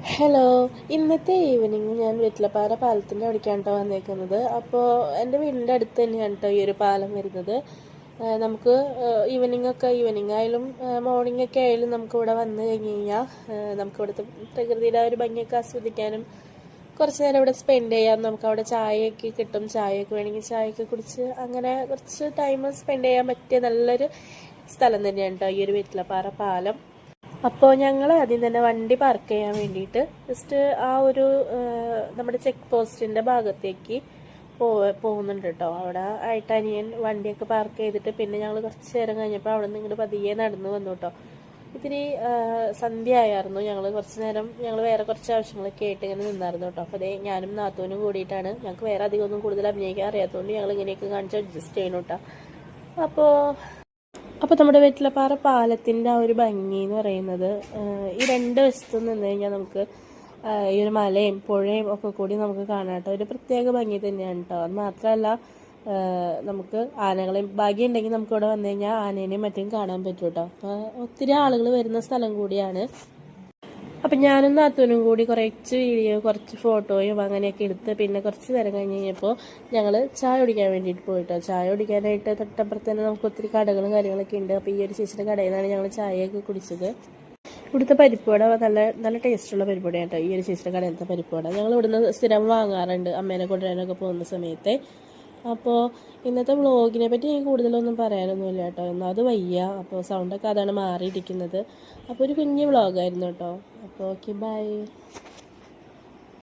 Hello, ഇന്നത്തെ evening ഞാൻ വെറ്റിലപ്പാറ പാലത്തിൻ്റെ അവിടേക്കാണ് കേട്ടോ വന്നേക്കുന്നത്. അപ്പോൾ എൻ്റെ വീടിൻ്റെ അടുത്ത് തന്നെയാണ് കേട്ടോ ഈ ഒരു പാലം വരുന്നത്. നമുക്ക് ഈവനിങ് ആയാലും മോർണിംഗ് ഒക്കെ ആയാലും നമുക്ക് ഇവിടെ വന്നു കഴിഞ്ഞ് കഴിഞ്ഞാൽ നമുക്ക് ഇവിടുത്തെ പ്രകൃതിയുടെ ഒരു ഭംഗിയൊക്കെ ആസ്വദിക്കാനും കുറച്ച് നേരം ഇവിടെ സ്പെൻഡ് ചെയ്യാം. നമുക്ക് അവിടെ ചായയൊക്കെ കിട്ടും. ചായയൊക്കെ വേണമെങ്കിൽ ചായയൊക്കെ കുടിച്ച് അങ്ങനെ കുറച്ച് ടൈം സ്പെൻഡ് ചെയ്യാൻ പറ്റിയ നല്ലൊരു സ്ഥലം തന്നെയാണ് കേട്ടോ ഈ ഒരു വെറ്റിലപ്പാറ പാലം. അപ്പോൾ ഞങ്ങൾ ആദ്യം തന്നെ വണ്ടി പാർക്ക് ചെയ്യാൻ വേണ്ടിയിട്ട് ജസ്റ്റ് ആ ഒരു നമ്മുടെ ചെക്ക് പോസ്റ്റിൻ്റെ ഭാഗത്തേക്ക് പോകുന്നുണ്ട് കേട്ടോ. അവിടെ ആയിട്ട് അനിയൻ വണ്ടിയൊക്കെ പാർക്ക് ചെയ്തിട്ട് പിന്നെ ഞങ്ങൾ കുറച്ച് നേരം കഴിഞ്ഞപ്പോൾ അവിടെ നിന്ന് ഇങ്ങോട്ട് പതിയെ നടന്നു വന്നു കേട്ടോ. ഇത്തിരി സന്ധ്യ ആയിരുന്നു. ഞങ്ങൾ കുറച്ച് നേരം വേറെ കുറച്ച് ആവശ്യങ്ങളൊക്കെ ആയിട്ട് ഇങ്ങനെ നിന്നായിരുന്നു കേട്ടോ. അപ്പോൾ അതേ ഞാനും നാത്തൂനും കൂടിയിട്ടാണ്. ഞങ്ങൾക്ക് വേറെ അധികമൊന്നും കൂടുതൽ അഭിനയിക്കാൻ അറിയാത്തതുകൊണ്ട് ഞങ്ങൾ ഇങ്ങനെയൊക്കെ കാണിച്ച് അഡ്ജസ്റ്റ് ചെയ്യണം കേട്ടോ. അപ്പോൾ നമ്മുടെ വെറ്റിലപ്പാറ പാലത്തിൻ്റെ ആ ഒരു ഭംഗി എന്ന് പറയുന്നത് ഈ രണ്ട് വശത്തും നിന്ന് കഴിഞ്ഞാൽ നമുക്ക് ഈ ഒരു മലയും പുഴയും ഒക്കെ കൂടി നമുക്ക് കാണാം കേട്ടോ. ഒരു പ്രത്യേക ഭംഗി തന്നെയാണ് കേട്ടോ. അത് മാത്രമല്ല നമുക്ക് ആനകളെയും ഭാഗ്യമുണ്ടെങ്കിൽ നമുക്ക് ഇവിടെ വന്നു കഴിഞ്ഞാൽ ആനേനെയും മറ്റും കാണാൻ പറ്റും കേട്ടോ. അപ്പോൾ ഒത്തിരി ആളുകൾ വരുന്ന സ്ഥലം കൂടിയാണ്. അപ്പം ഞാനും നാത്തൂനും കൂടി കുറച്ച് വീഡിയോ കുറച്ച് ഫോട്ടോയും അങ്ങനെയൊക്കെ എടുത്ത് പിന്നെ കുറച്ച് നേരം കഴിഞ്ഞ് കഴിഞ്ഞപ്പോൾ ഞങ്ങൾ ചായ കുടിക്കാൻ വേണ്ടിയിട്ട് പോയിട്ടോ. ചായ കുടിക്കാനായിട്ട് തൊട്ടപ്പുറത്ത് തന്നെ നമുക്ക് ഒത്തിരി കടകളും കാര്യങ്ങളൊക്കെ ഉണ്ട്. അപ്പോൾ ഈ ഒരു ചേച്ചിയുടെ കടയിൽ നിന്നാണ് ഞങ്ങൾ ചായയൊക്കെ കുടിച്ചത്. ഇവിടുത്തെ പരിപ്പുവട നല്ല നല്ല ടേസ്റ്റുള്ള പരിപ്പുവടയാണ് കേട്ടോ. ഈ ഒരു ചേച്ചിയുടെ കടയിലത്തെ പരിപ്പുവട ഞങ്ങൾ ഇവിടുന്ന് സ്ഥിരം വാങ്ങാറുണ്ട് അമ്മേനെ കൊണ്ടുവരാനൊക്കെ പോകുന്ന സമയത്ത്. അപ്പോൾ ഇന്നത്തെ വ്ളോഗിനെ പറ്റി എനിക്ക് കൂടുതലൊന്നും പറയാനൊന്നുമില്ല കേട്ടോ. എന്നാൽ അത് വയ്യ. അപ്പോൾ സൗണ്ടൊക്കെ അതാണ് മാറിയിരിക്കുന്നത്. അപ്പോൾ ഒരു കുഞ്ഞ് വ്ളോഗായിരുന്നു കേട്ടോ. അപ്പോൾ ഓക്കെ, ബൈ.